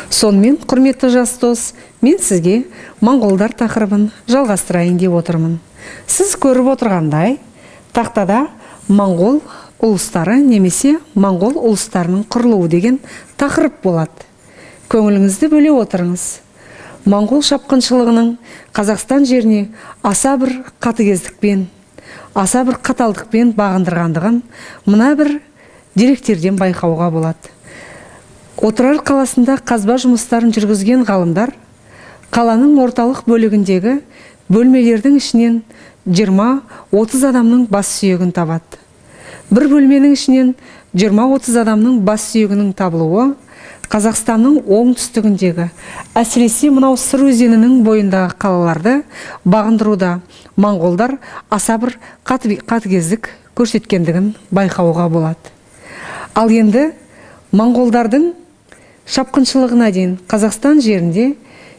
Сонымен, құрметті жас дос, мен сізге моңғолдар тақырыбын жалғастырайын деп отырмын. Сіз көріп отырғандай, тақтада моңғол ұлыстары немесе моңғол ұлыстарының құрылуы деген тақырып болады. Көңіліңізді бөле отырыңыз. Моңғол шапқыншылығының Қазақстан жеріне аса бір қатыгездікпен, аса бір қаталдықпен бағындырғандығын мына бір деректерден байқауға болады. Отырар қаласында қазба жұмыстарын жүргізген ғалымдар қаланың орталық бөлігіндегі бөлмелердің ішінен 20-30 адамның бас сүйегін табады. Бір бөлменің ішінен 20-30 адамның бас сүйегінің табылуы Қазақстанның оңтүстігіндегі, әсіресе мынау Сыр өзенінің бойындағы қалаларды бағындыруда моңғолдар аса бір қатыгездік көрсеткендігін байқауға болады. Ал енді моңғолдардың шапқыншылығына дейін Қазақстан жерінде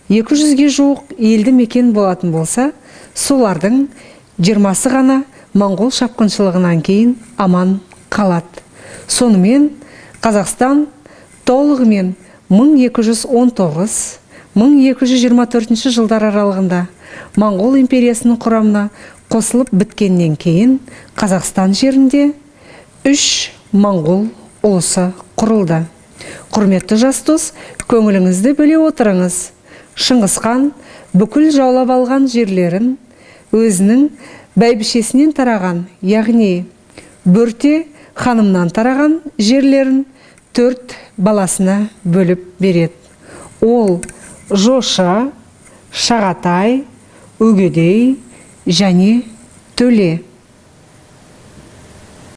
200-ге жуық елді мекен болатын болса, солардың 20-сы ғана моңғол шапқыншылығынан кейін аман қалады. Сонымен Қазақстан толығымен 1219-1224 жылдар аралығында моңғол империясының құрамына қосылып біткеннен кейін Қазақстан жерінде 3 моңғол ұлысы құрылды. Құрметті жас дос, көңіліңізді бөле отырыңыз. Шыңғыс хан бүкіл жаулап алған жерлерін өзінің бәйбішесінен тараған, яғни Бөрте ханымнан тараған жерлерін 4 баласына бөліп береді. Ол Жоша, Шағатай, Үгедей және Төле.